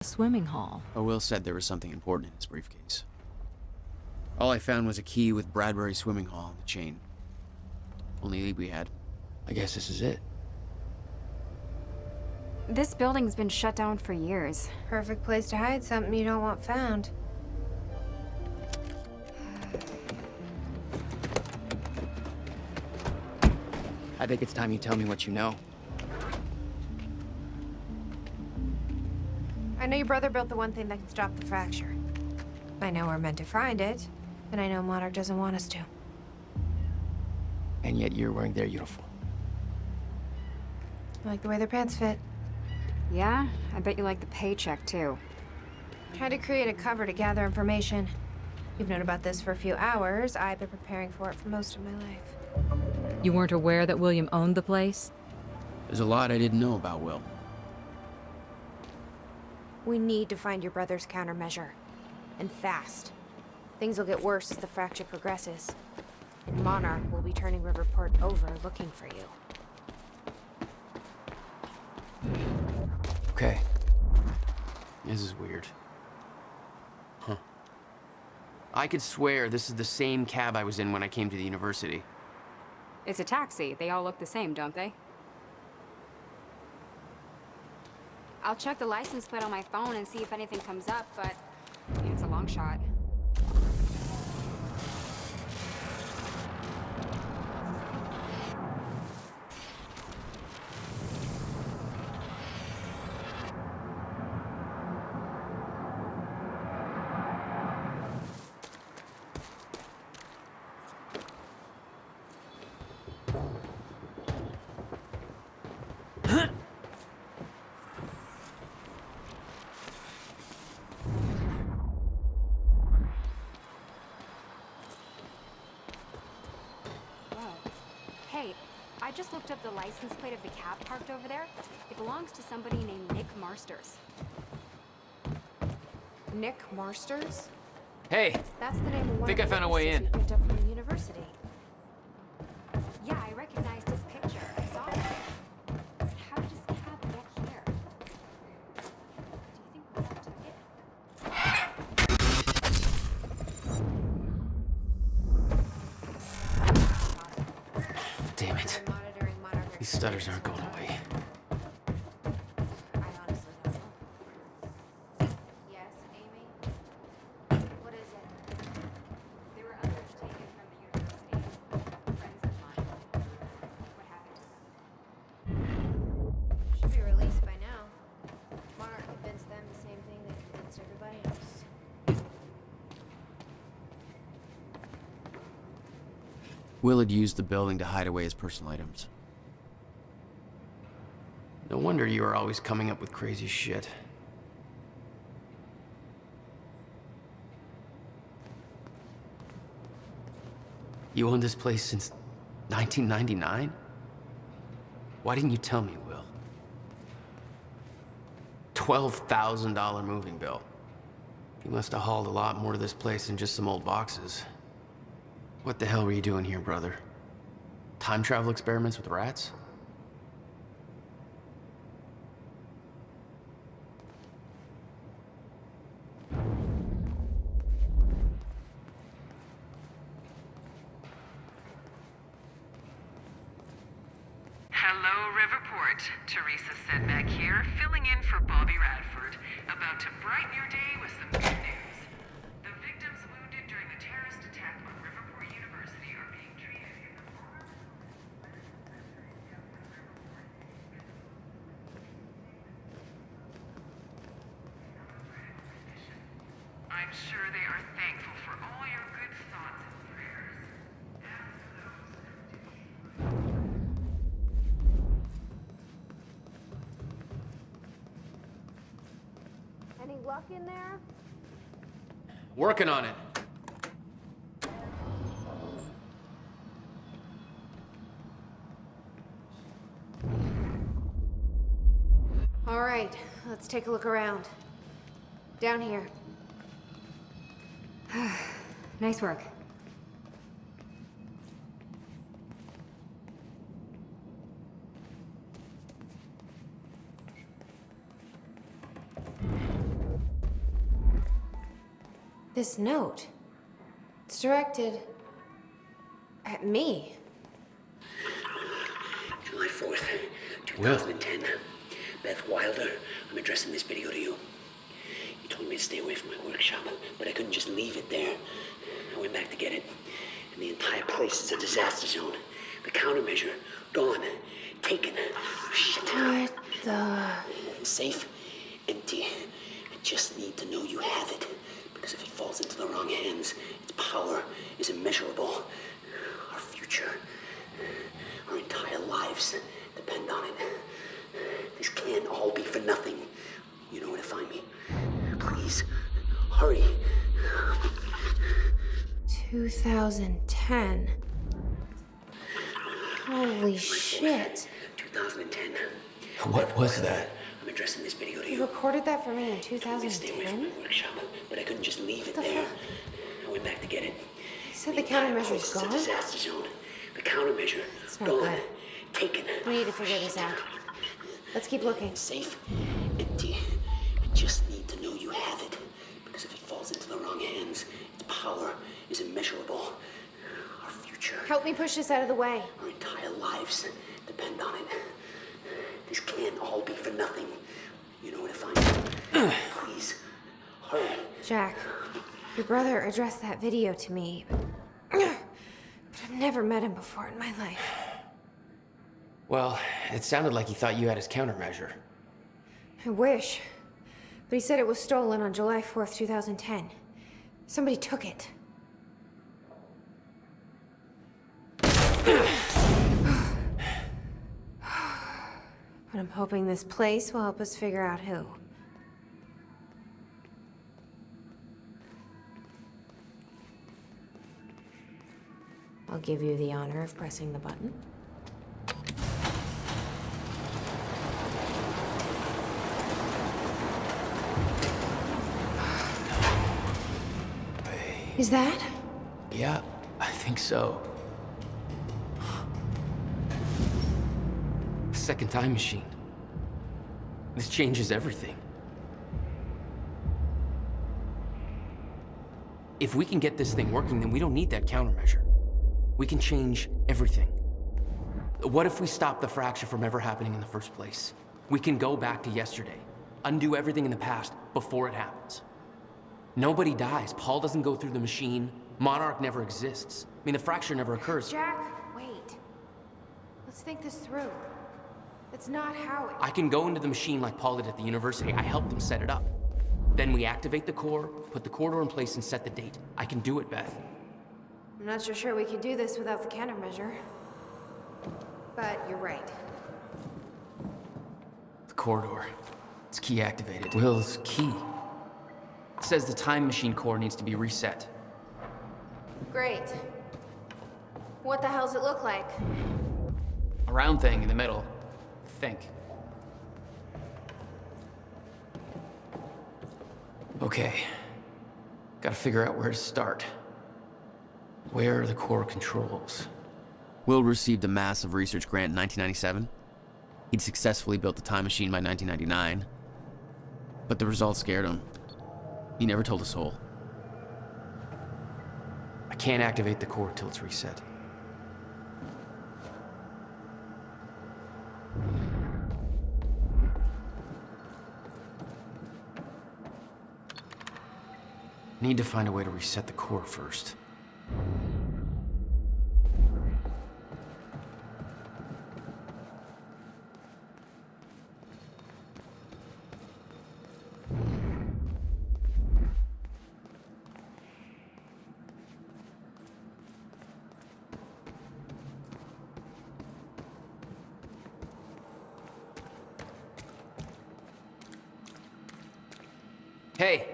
Swimming hall. Will said there was something important in his briefcase. All I found was a key with Bradbury Swimming Hall on the chain. Only lead we had. I guess this is it. This building's been shut down for years. Perfect place to hide something you don't want found. I think it's time you tell me what you know. I know your brother built the one thing that can stop the fracture. I know we're meant to find it, but I know Monarch doesn't want us to. And yet you're wearing their uniform. I like the way their pants fit. Yeah? I bet you like the paycheck, too. Tried to create a cover to gather information. You've known about this for a few hours. I've been preparing for it for most of my life. You weren't aware that William owned the place? There's a lot I didn't know about Will. We need to find your brother's countermeasure. And fast. Things will get worse as the fracture progresses. And Monarch will be turning Riverport over looking for you. Okay. This is weird. Huh. I could swear this is the same cab I was in when I came to the university. It's a taxi. They all look the same, don't they? I'll check the license plate on my phone and see if anything comes up, but it's a long shot. Hey, I just looked up the license plate of the cab parked over there. It belongs to somebody named Nick Marsters. Nick Marsters? Hey! That's the name of one Think of I the found a way witnesses in. we picked up from the university. Yeah, I recognized his picture. I saw it. But how did his cab get here? Do you think Monarch took it? Damn it. We're monitoring Monarch. These stutters aren't going away. I honestly don't know. Yes, Amy? What is it? There were others taken from the university. Friends of mine. What happened to them? Should be released by now. Monarch convinced them the same thing they convinced everybody else. Will had used the building to hide away his personal items. No wonder you were always coming up with crazy shit. You owned this place since 1999? Why didn't you tell me, Will? $12,000 moving bill. You must have hauled a lot more to this place than just some old boxes. What the hell were you doing here, brother? Time travel experiments with rats? Hello, Riverport. Teresa Sedmak here, filling in for Bobby Radford. About to brighten your day with some good news. The victims wounded during the terrorist attack on Riverport University are being treated in the I'm sure they are thankful for all your good thoughts and prayers. As for those Any luck in there? Working on it. All right, let's take a look around. Down here. Nice work. This note. It's directed at me. July 4th, 2010. Beth Wilder, I'm addressing this video to you. You told me to stay away from my workshop, but I couldn't just leave it there. I went back to get it, and the entire place is a disaster zone. The countermeasure, gone, taken. Shit. What the... Safe, empty. I just need to know you have it, because if it falls into the wrong hands, its power is immeasurable. Our future, our entire lives depend on it. This can't all be for nothing. You know where to find me. Please, hurry. 2010. Holy shit. 2010. What was that? I'm addressing this video to You you. recorded that for me in You told me to stay away from 2010? my workshop, but I couldn't just leave it What the there. fuck? I went back to get it. You said the entire countermeasure's place is a gone? disaster zone. The countermeasure, It's not gone, good. taken. We need to figure this out. Let's keep looking. Safe, empty. I just need to know you have it. Because if it falls into the wrong hands, its power is immeasurable. Our future, Help me push this out of the way. our entire lives depend on it. This can't all be for nothing. You know where to find me. Please, hurry. Jack, your brother addressed that video to me. But I've never met him before in my life. Well, it sounded like he thought you had his countermeasure. I wish. But he said it was stolen on July 4th, 2010. Somebody took it. But I'm hoping this place will help us figure out who. I'll give you the honor of pressing the button. Is that? Yeah, I think so. Second time machine. This changes everything. If we can get this thing working, then we don't need that countermeasure. We can change everything. What if we stop the fracture from ever happening in the first place? We can go back to yesterday, undo everything in the past before it happens. Nobody dies. Paul doesn't go through the machine. Monarch never exists. I mean, the fracture never occurs. Jack, wait. Let's think this through. That's not how it... I can go into the machine like Paul did at the university. I helped them set it up. Then we activate the core, put the corridor in place, and set the date. I can do it, Beth. I'm not so sure we could do this without the countermeasure. But you're right. The corridor. It's key activated. Will's key. It says the time machine core needs to be reset. Great. What the hell's it look like? A round thing in the middle. I think. Okay. Gotta figure out where to start. Where are the core controls? Will received a massive research grant in 1997. He'd successfully built the time machine by 1999. But the results scared him. He never told a soul. I can't activate the core till it's reset. Need to find a way to reset the core first. Hey,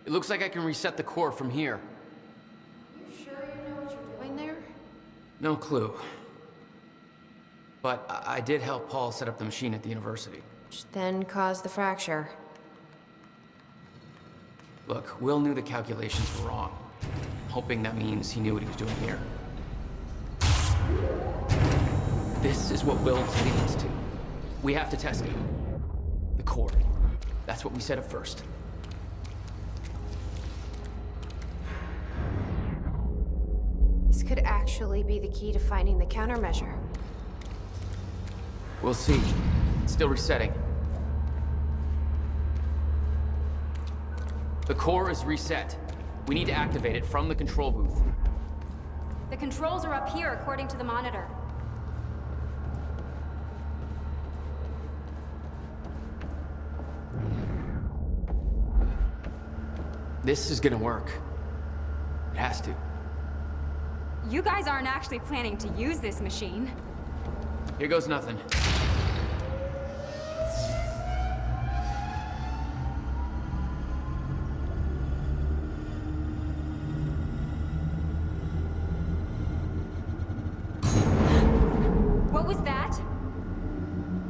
it looks like I can reset the core from here. You sure you know what you're doing there? No clue. But I did help Paul set up the machine at the university. Which then caused the fracture. Look, Will knew the calculations were wrong. Hoping that means he knew what he was doing here. This is what Will is leading us to. We have to test it. The core. That's what we set up first. could actually be the key to finding the countermeasure. We'll see. It's still resetting. The core is reset. We need to activate it from the control booth. The controls are up here, according to the monitor. This is gonna work. It has to. You guys aren't actually planning to use this machine. Here goes nothing. What was that?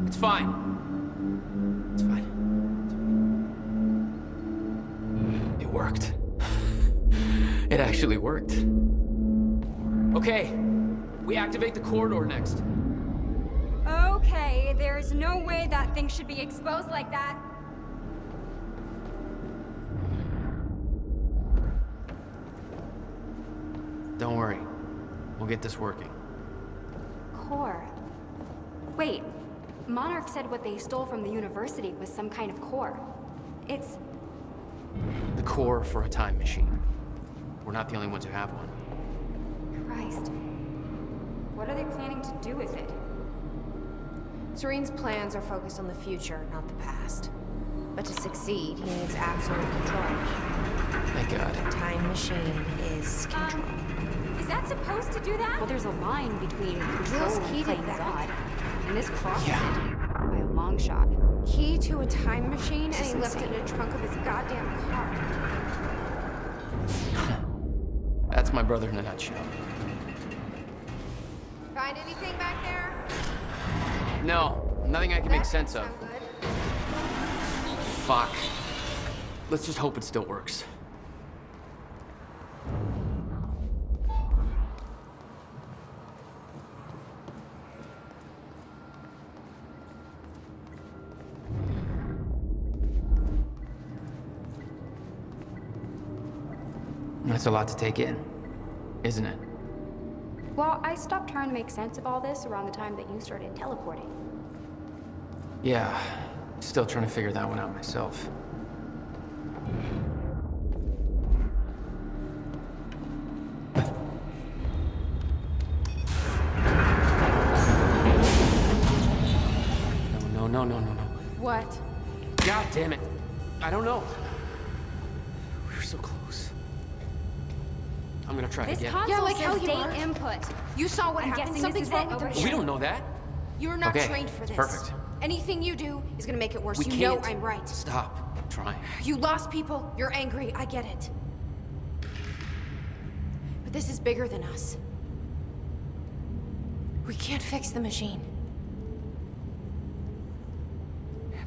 It's fine. It's fine. It worked. It actually worked. Okay, we activate the corridor next. Okay, there's no way that thing should be exposed like that. Don't worry. We'll get this working. Core. Wait, Monarch said what they stole from the university was some kind of core. It's... The core for a time machine. We're not the only ones who have one. Christ. What are they planning to do with it? Serene's plans are focused on the future, not the past. But to succeed, he needs absolute control. Thank God. Time machine is control. Is that supposed to do that? Well, there's a line between control Will's and key playing did that. God. And this crosses Yeah. it by a long shot. Key to a time machine, and he is left it in the trunk of his goddamn car. That's my brother in a nutshell. Find anything back there? No, nothing I can make sense of. Sound good? Fuck. Let's just hope it still works. That's a lot to take in, isn't it? Well, I stopped trying to make sense of all this around the time that you started teleporting. Yeah, still trying to figure that one out myself. No. What? God damn it. I don't know. We were so close. I'm gonna try This again. console Yeah, like how says you date are. input. You saw what I'm happened. guessing Something's this is wrong it. with the Over machine. We don't know that. You're not Okay, trained for this. perfect. Anything you do is gonna make it worse. We You can't. know I'm right. Stop trying. You lost people. You're angry. I get it. But this is bigger than us. We can't fix the machine.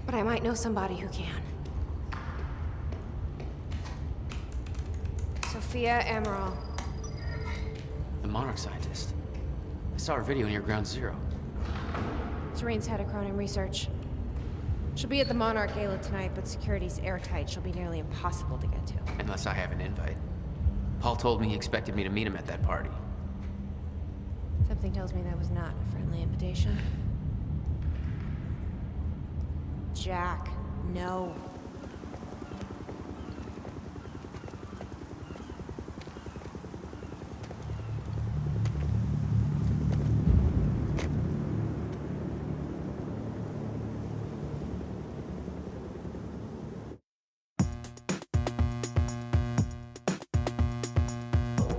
But I might know somebody who can. Sophia Amaral. The Monarch scientist. I saw her video near Ground Zero. Serene's head of Cronin Research. She'll be at the Monarch Gala tonight, but security's airtight. She'll be nearly impossible to get to. Unless I have an invite. Paul told me he expected me to meet him at that party. Something tells me that was not a friendly invitation. Jack, no.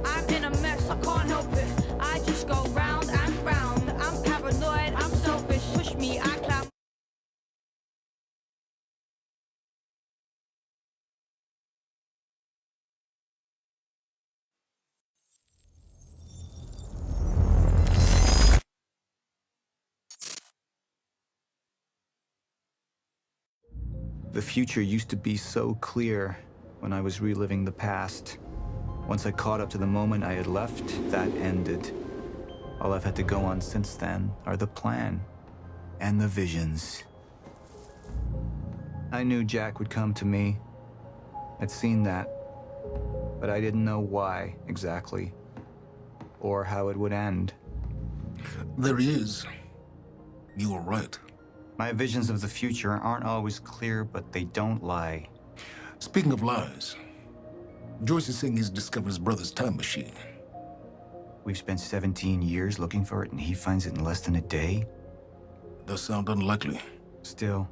I'm in a mess, I can't help it. I just go round and round. I'm paranoid, I'm selfish. Push me, I climb. The future used to be so clear when I was reliving the past. Once I caught up to the moment I had left, that ended. All I've had to go on since then are the plan and the visions. I knew Jack would come to me. I'd seen that, but I didn't know why exactly. or how it would end. There is. You were right. My visions of the future aren't always clear, but they don't lie. Speaking of lies, Joyce is saying he's discovered his brother's time machine. We've spent 17 years looking for it, and he finds it in less than a day? Does sound unlikely. Still,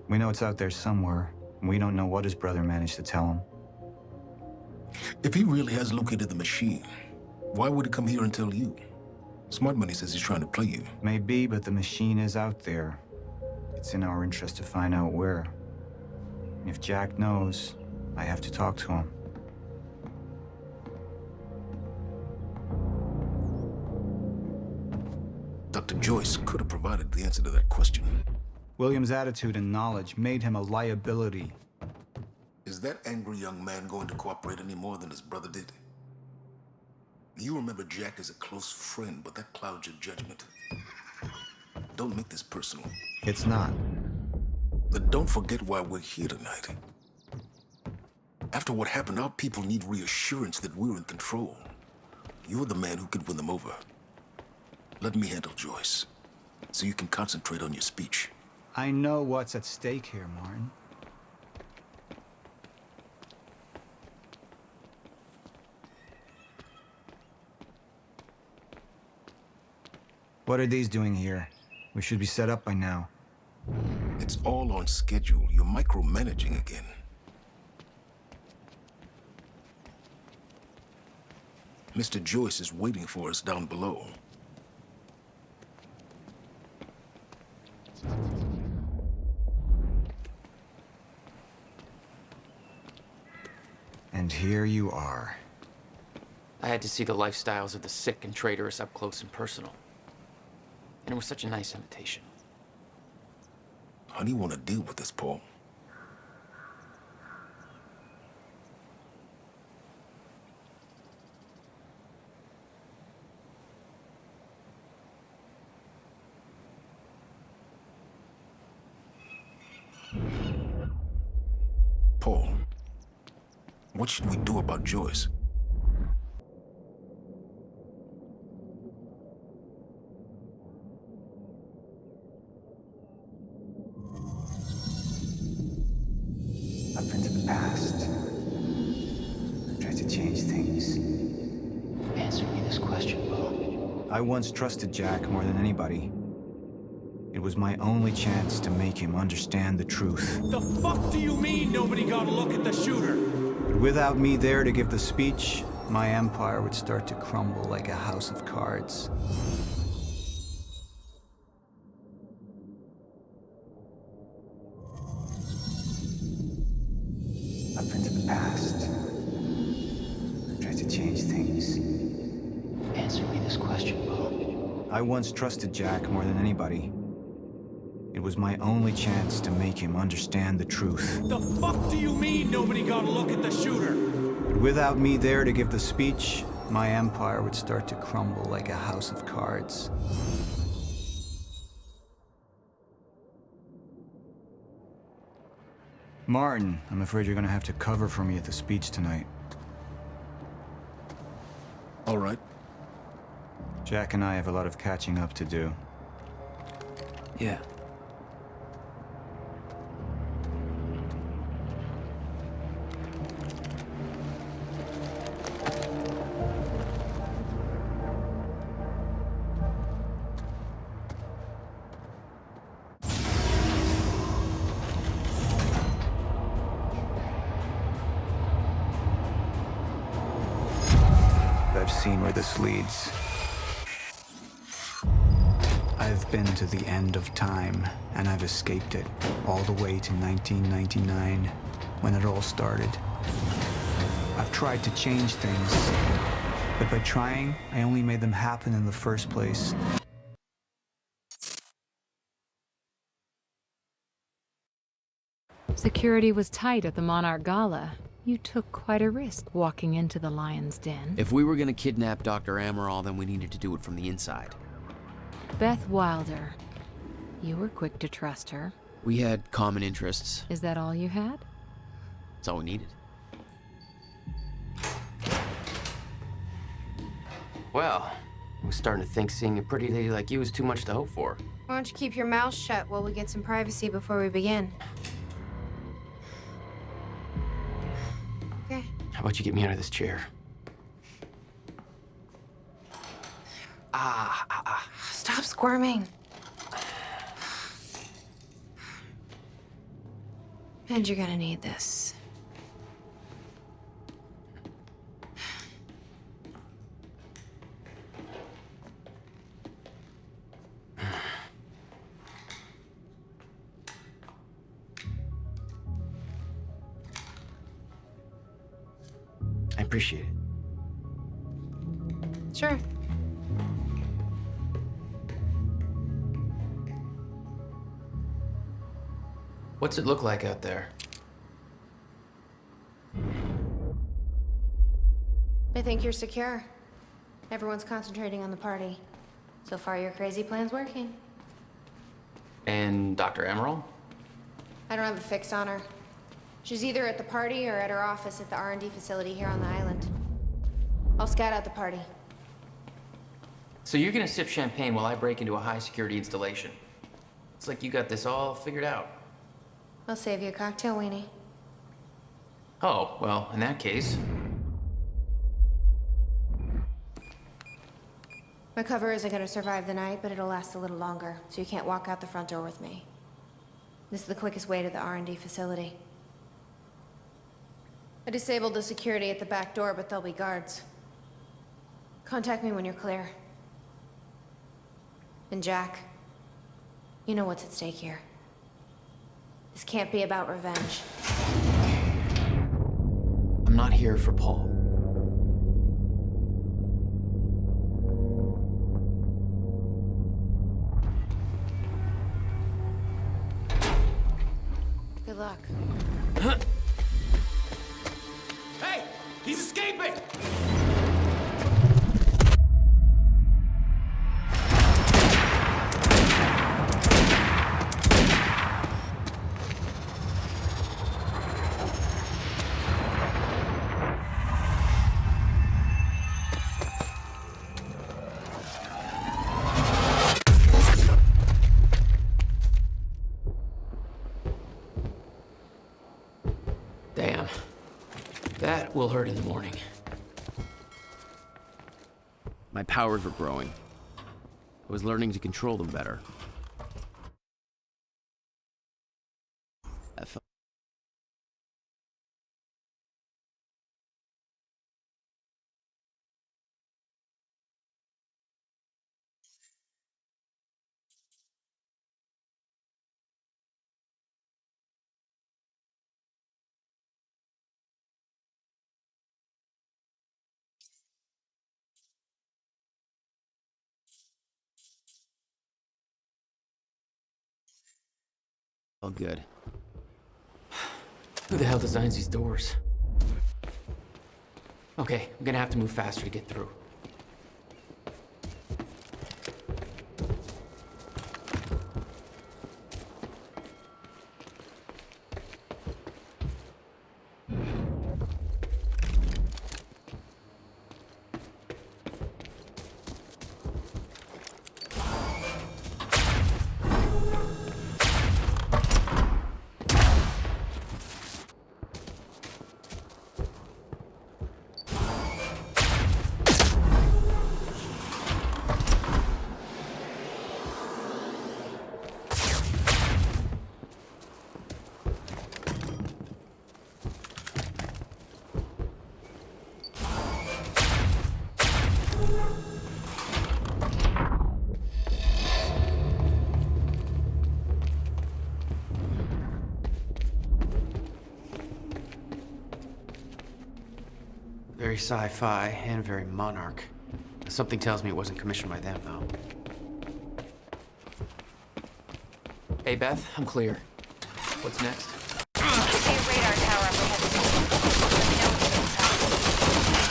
we know it's out there somewhere, and we don't know what his brother managed to tell him. If he really has located the machine, why would he come here and tell you? Smart Money says he's trying to play you. Maybe, but the machine is out there. It's in our interest to find out where. And if Jack knows, I have to talk to him. Dr. Joyce could have provided the answer to that question. William's attitude and knowledge made him a liability. Is that angry young man going to cooperate any more than his brother did? You remember Jack as a close friend, but that clouds your judgment. Don't make this personal. It's not. Then don't forget why we're here tonight. After what happened, our people need reassurance that we're in control. You're the man who could win them over. Let me handle Joyce, so you can concentrate on your speech. I know what's at stake here, Martin. What are these doing here? We should be set up by now. It's all on schedule. You're micromanaging again. Mr. Joyce is waiting for us down below. And here you are. I had to see the lifestyles of the sick and traitorous up close and personal. And it was such a nice invitation. How do you want to deal with this, Paul? Paul, what should we do about Joyce? Up into the past. Tried to change things. Answer me this question, Paul. I once trusted Jack more than anybody. It was my only chance to make him understand the truth. The fuck do you mean nobody got a look at the shooter? But without me there to give the speech, my empire would start to crumble like a house of cards. Up into the past. Tried to change things. Answer me this question, Paul. I once trusted Jack more than anybody. It was my only chance to make him understand the truth. The fuck do you mean nobody got a look at the shooter? But without me there to give the speech, my empire would start to crumble like a house of cards. Martin, I'm afraid you're gonna have to cover for me at the speech tonight. All right. Jack and I have a lot of catching up to do. Yeah. I've seen where this leads. I've been to the end of time, and I've escaped it, all the way to 1999, when it all started. I've tried to change things, but by trying, I only made them happen in the first place. Security was tight at the Monarch Gala. You took quite a risk walking into the Lion's Den. If we were gonna kidnap Dr. Amaral, then we needed to do it from the inside. Beth Wilder. You were quick to trust her. We had common interests. Is that all you had? That's all we needed. Well, I was starting to think seeing a pretty lady like you was too much to hope for. Why don't you keep your mouth shut while we get some privacy before we begin? Okay. How about you get me out of this chair? Stop squirming. And you're gonna need this. I appreciate it. Sure. What's it look like out there? I think you're secure. Everyone's concentrating on the party. So far, your crazy plan's working. And Dr. Emerald? I don't have a fix on her. She's either at the party or at her office at the R&D facility here on the island. I'll scout out the party. So you're gonna sip champagne while I break into a high-security installation. It's like you got this all figured out. I'll save you a cocktail, weenie. Oh, well, in that case... My cover isn't gonna survive the night, but it'll last a little longer, so you can't walk out the front door with me. This is the quickest way to the R&D facility. I disabled the security at the back door, but there'll be guards. Contact me when you're clear. And Jack, you know what's at stake here. This can't be about revenge. I'm not here for Paul. Good luck. Hey! He's escaping! Damn. That will hurt in the morning. My powers were growing. I was learning to control them better. That felt... felt good. Who the hell designs these doors? Okay, I'm gonna have to move faster to get through. Very sci-fi and very Monarch. Something tells me it wasn't commissioned by them, though. Hey, Beth, I'm clear. What's next? See a radar tower up ahead. Let me know when you get inside.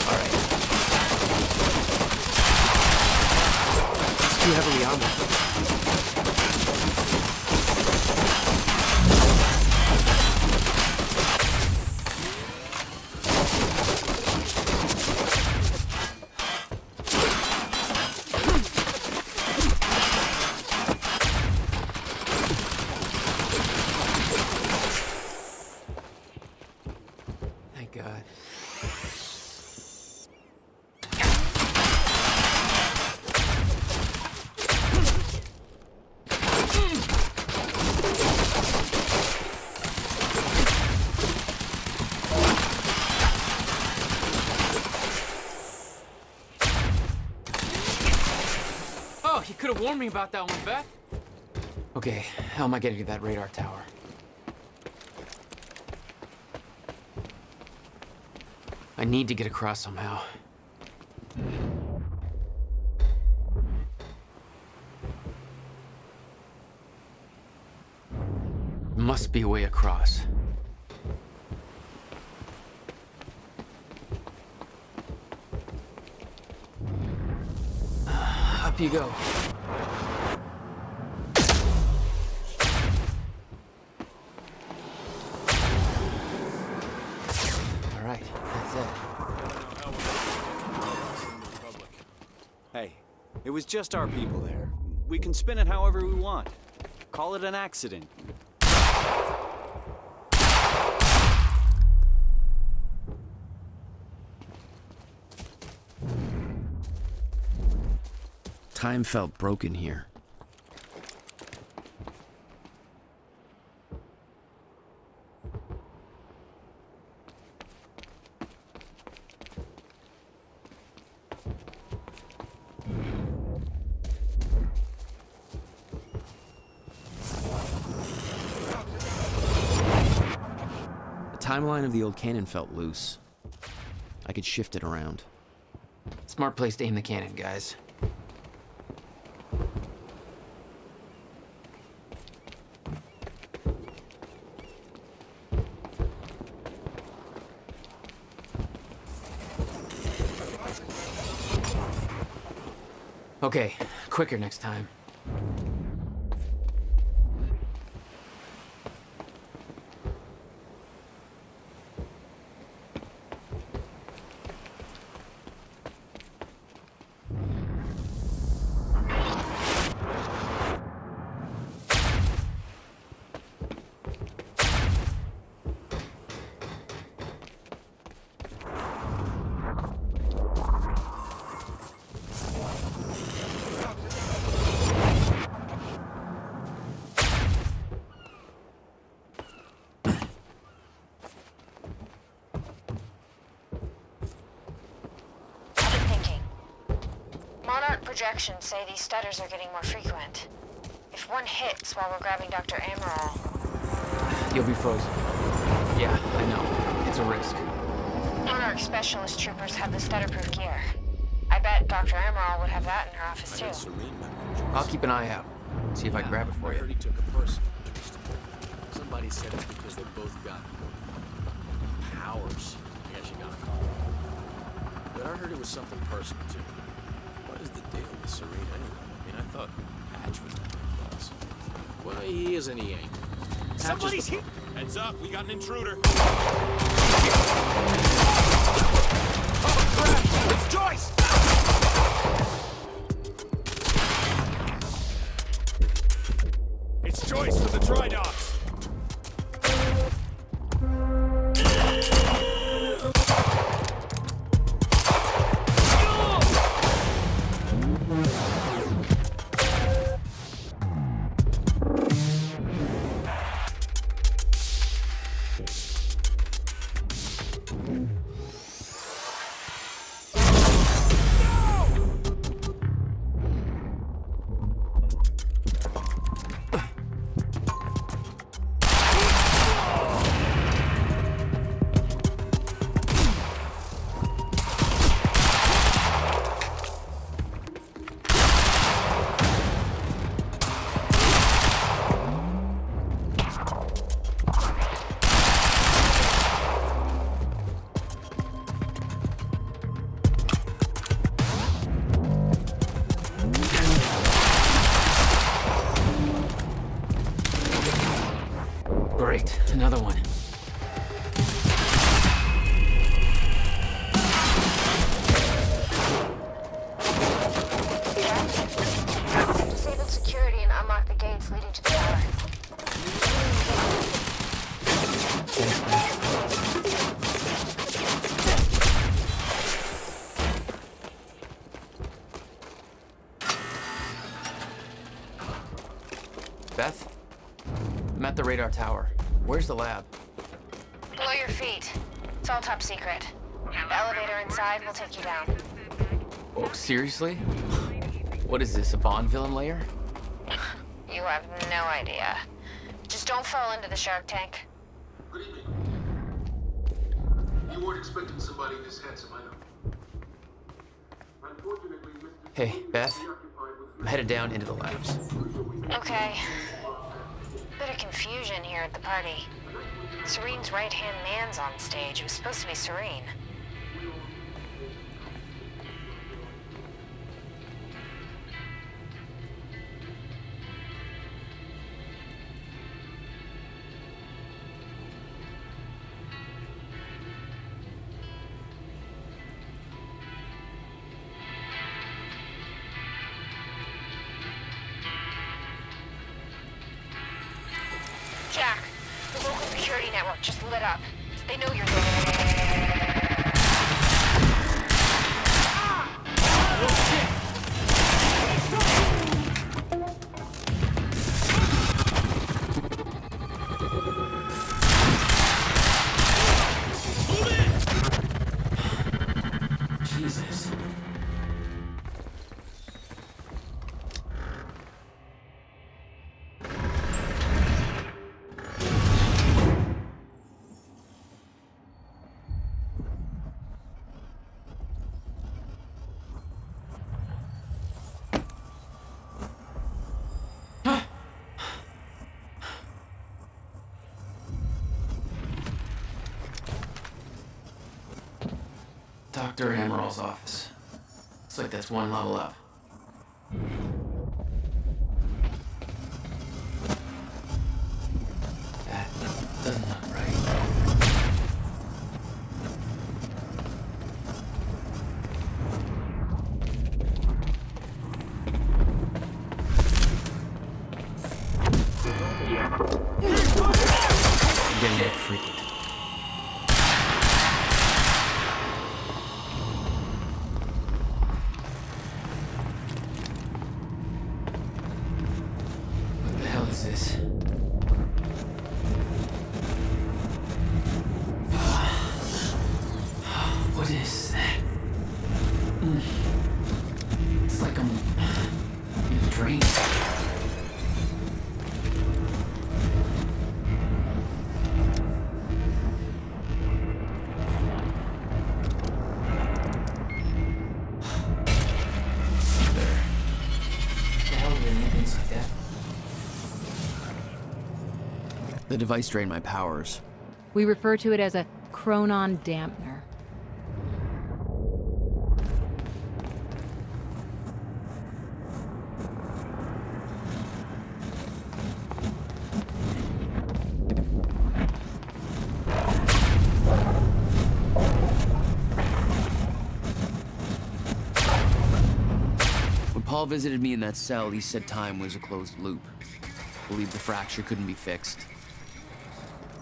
All right. It's too heavily on me. God. Oh, you could have warned me about that one, Beth. Okay, how am I getting to that radar tower? I need to get across somehow. Must be a way across. Up you go. All right, that's it. Hey, it was just our people there. We can spin it however we want. Call it an accident. Time felt broken here. The timeline of the old cannon felt loose. I could shift it around. Smart place to aim the cannon, guys. Okay, quicker next time. Projections say these stutters are getting more frequent. If one hits while we're grabbing Dr. Amaral... You'll be frozen. Yeah, I know. It's a risk. Monarch specialist troopers have the stutter-proof gear. I bet Dr. Amaral would have that in her office, too. I'll keep an eye out. See if I can grab it for you. I heard he took a personal interest. Somebody said it's because they both got powers. I guess you gotta call it. But I heard it was something personal, too. What is the deal with Serene anyway? I mean, I thought Hatch was the boss. Well, he is and he ain't. Somebody's here! Heads up, we got an intruder. Oh, crap! It's Joyce! It's Joyce from the Tridocs. got the radar tower. Where's the lab? Below your feet. It's all top secret. The elevator inside will take you down. Oh, seriously? What is this, a Bond villain lair? You have no idea. Just don't fall into the shark tank. Good evening. You weren't expecting somebody this handsome, I know. Unfortunately, Mr. Hey, Beth. I'm headed down into the labs. Okay. Bit of confusion here at the party. Serene's right-hand man's on stage. It was supposed to be Serene. Jack, the local security network just lit up. They know you're there. Jesus. Dr. Hammerall's office. Looks like that's one level up. That doesn't look right. I'm getting a bit freaky. This. What is that? It's like I'm in a dream. The device drained my powers. We refer to it as a chronon dampener. When Paul visited me in that cell, he said time was a closed loop. Believed the fracture couldn't be fixed.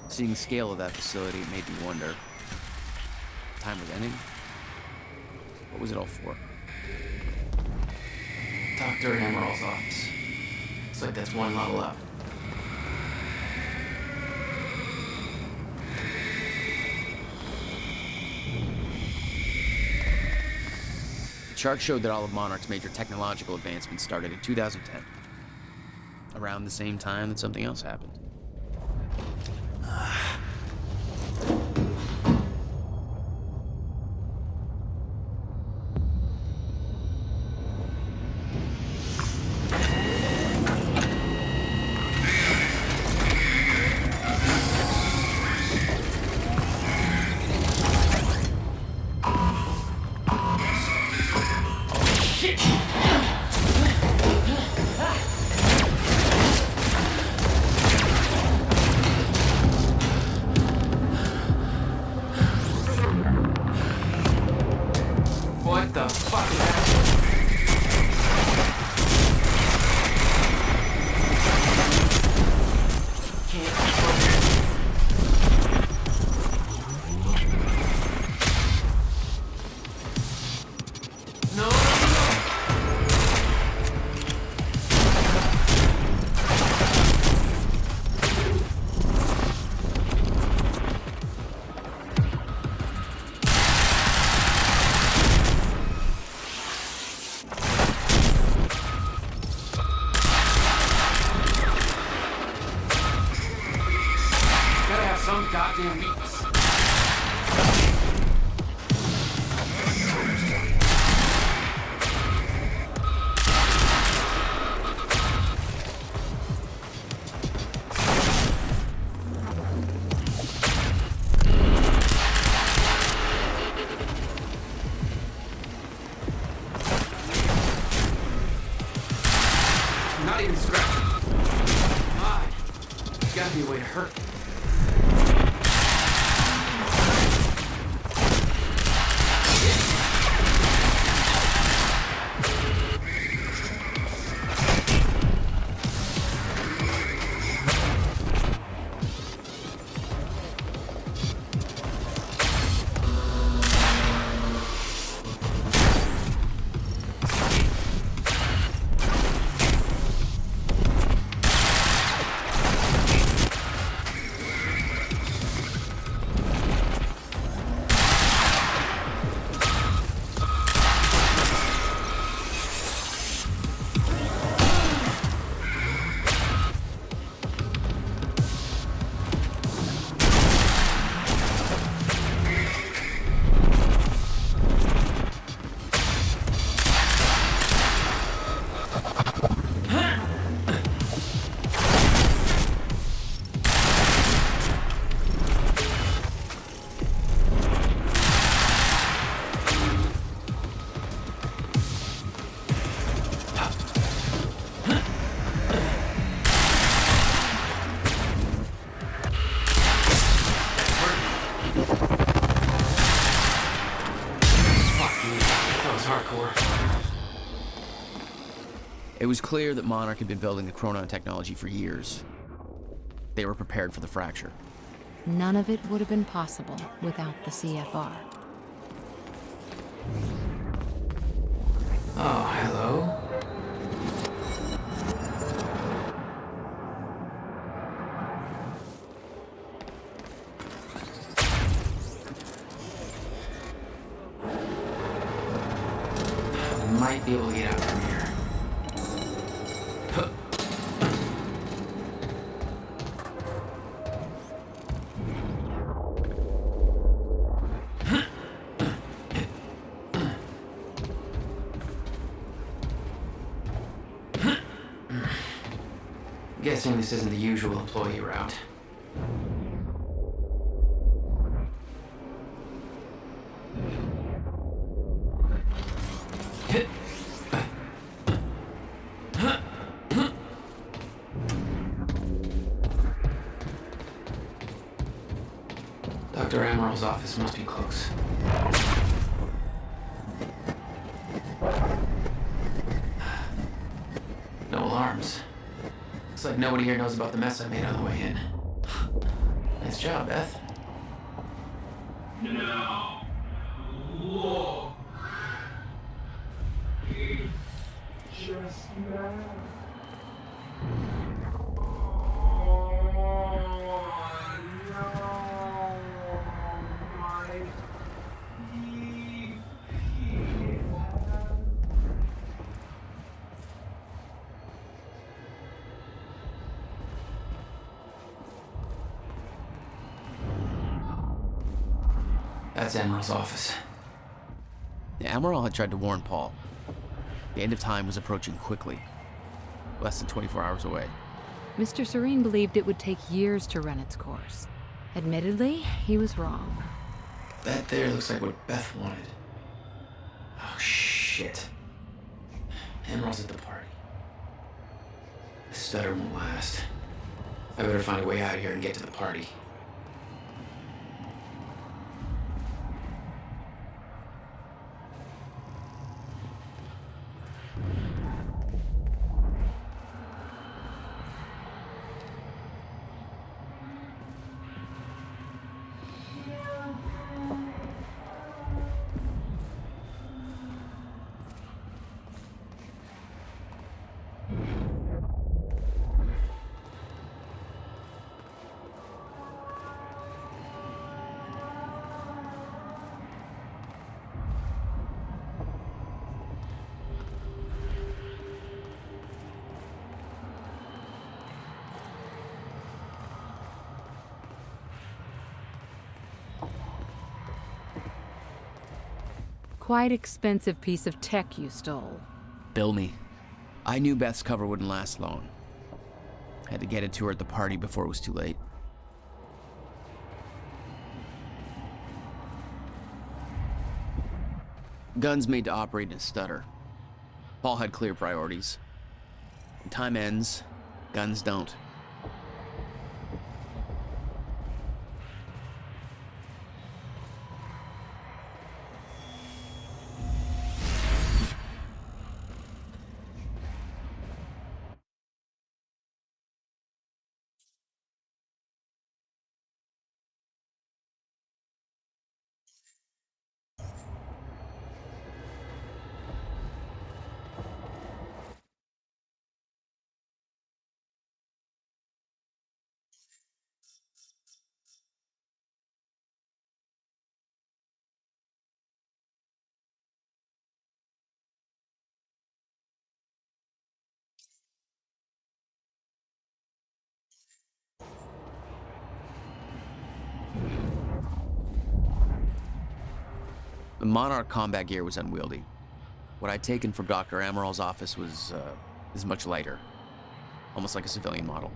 Seeing the scale of that facility made me wonder. Time was ending? What was it all for? Dr. Hammerall's office. Looks like that's one level up. The chart showed that all of Monarch's major technological advancements started in 2010. Around the same time that something else happened. What the fuck is happening? hurt. It was clear that Monarch had been building the chronon technology for years. They were prepared for the fracture. None of it would have been possible without the CFR. Oh, hello. Might be able to get out from here. Guessing this isn't the usual employee route. Dr. Amaril's office must be close. No alarms. Looks like nobody here knows about the mess I made on the way in. Nice job, Beth. No. Look. Just now. That's Amaril's office. Amaral had tried to warn Paul. The end of time was approaching quickly. Less than 24 hours away. Mr. Serene believed it would take years to run its course. Admittedly, he was wrong. That there looks like what Beth wanted. Oh, shit. Emerald's at the party. The stutter won't last. I better find a way out of here and get to the party. Quite expensive piece of tech you stole. Bill me. I knew Beth's cover wouldn't last long. Had to get it to her at the party before it was too late. Guns made to operate in a stutter. Paul had clear priorities. When time ends, guns don't. The Monarch combat gear was unwieldy. What I'd taken from Dr. Amaral's office was much lighter, almost like a civilian model.